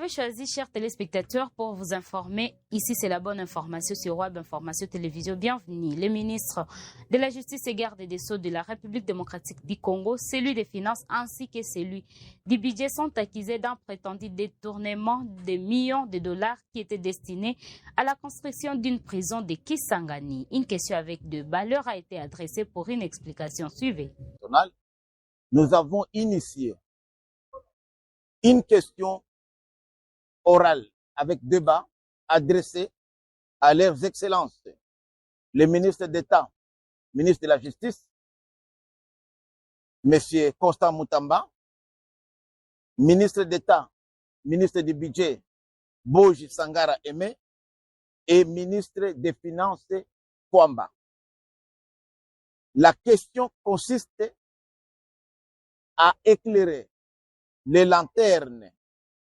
avez choisi, chers téléspectateurs, pour vous informer. Ici, c'est la bonne information sur Web Information Télévision. Bienvenue. Le ministre de la Justice et Garde des Sceaux de la République démocratique du Congo, celui des Finances ainsi que celui du Budget sont accusés d'un prétendu détournement de millions de dollars qui étaient destinés à la construction d'une prison de Kisangani. Une question avec débat leur a été adressée pour une explication. Suivez. Nous avons initié une question orale avec débat adressée à leurs excellences, les ministres d'État, ministre de la Justice, M. Constant Mutamba, ministre d'État, ministre du Budget, Boji Sangara Aimé, et ministre des Finances, Kwamba. La question consiste à éclairer les lanternes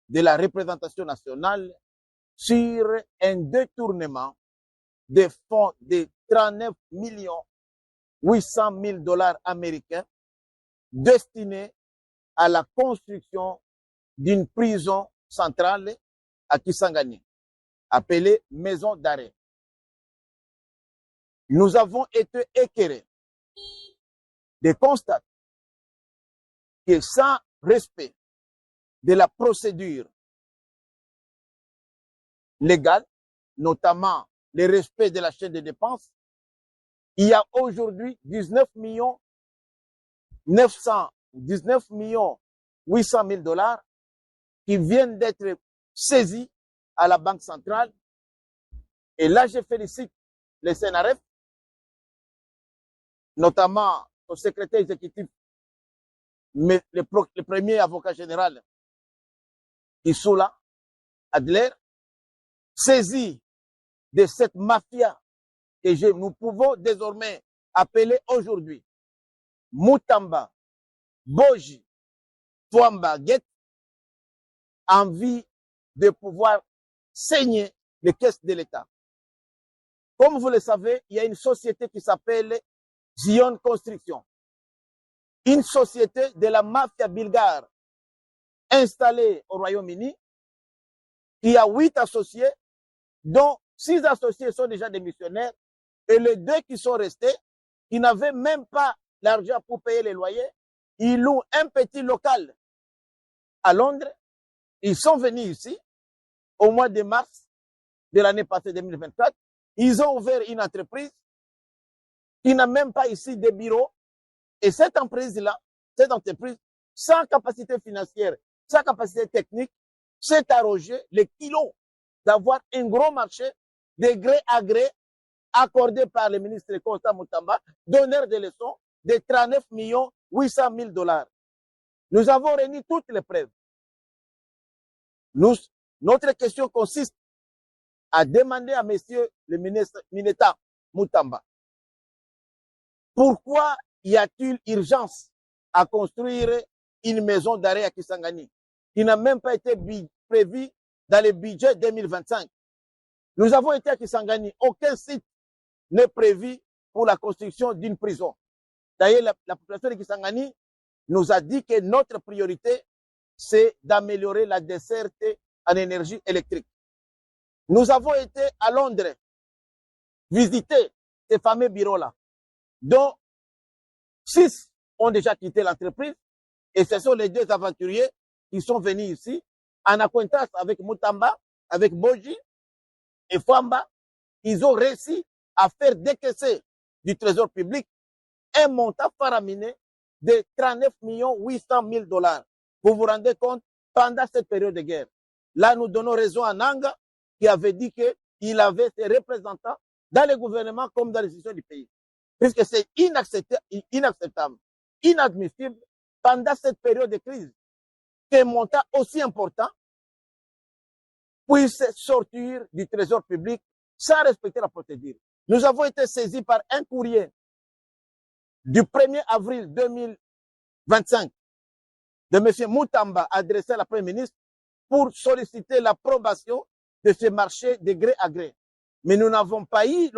de la représentation nationale sur un détournement des fonds de 39 800 000 dollars américains destinés à la construction d'une prison centrale à Kisangani, appelée maison d'arrêt. Nous avons été éclairés de constater que sans respect de la procédure légale, notamment le respect de la chaîne de dépenses, il y a aujourd'hui 19 800 000 dollars qui viennent d'être saisis à la Banque centrale. Et là, je félicite le CNRF, notamment au secrétaire exécutif, le premier avocat général, Issoula Adler, saisi de cette mafia que nous pouvons désormais appeler aujourd'hui Mutamba, Boji, Twamba, Get, envie de pouvoir saigner les caisses de l'État. Comme vous le savez, il y a une société qui s'appelle Zion Construction, une société de la mafia bulgare installée au Royaume-Uni, qui a 8 associés, dont 6 associés sont déjà des missionnaires, et les 2 qui sont restés, qui n'avaient même pas l'argent pour payer les loyers, ils louent un petit local à Londres. Ils sont venus ici au mois de mars de l'année passée 2024. Ils ont ouvert une entreprise qui n'a même pas ici de bureau. Et cette entreprise-là, sans capacité financière, sans capacité technique, s'est arrogé les kilos d'avoir un gros marché de gré à gré accordé par le ministre Constant Mutamba, donneur de leçons de 39 800 000 dollars. Nous avons réuni toutes les preuves. Notre question consiste à demander à monsieur le ministre Mineta Mutamba, pourquoi y a-t-il urgence à construire une maison d'arrêt à Kisangani qui n'a même pas été prévue dans le budget 2025? Nous avons été à Kisangani, aucun site n'est prévu pour la construction d'une prison. D'ailleurs, la population de Kisangani nous a dit que notre priorité, c'est d'améliorer la desserte en énergie électrique. Nous avons été à Londres, visiter ces fameux bureaux-là, dont 6 ont déjà quitté l'entreprise, et ce sont les 2 aventuriers qui sont venus ici en acquaintance avec Mutamba, avec Boji et Famba. Ils ont réussi à faire décaisser du trésor public un montant faraminé de 39 800 000 dollars. Vous vous rendez compte, pendant cette période de guerre. Là, nous donnons raison à Nanga, qui avait dit qu'il avait ses représentants dans le gouvernement comme dans les institutions du pays. Puisque c'est inacceptable, inadmissible, pendant cette période de crise, qu'un montant aussi important puisse sortir du trésor public sans respecter la procédure. Nous avons été saisis par un courrier du 1er avril 2025 de M. Mutamba adressé à la Première ministre pour solliciter l'approbation de ce marché de gré à gré. Mais nous n'avons pas eu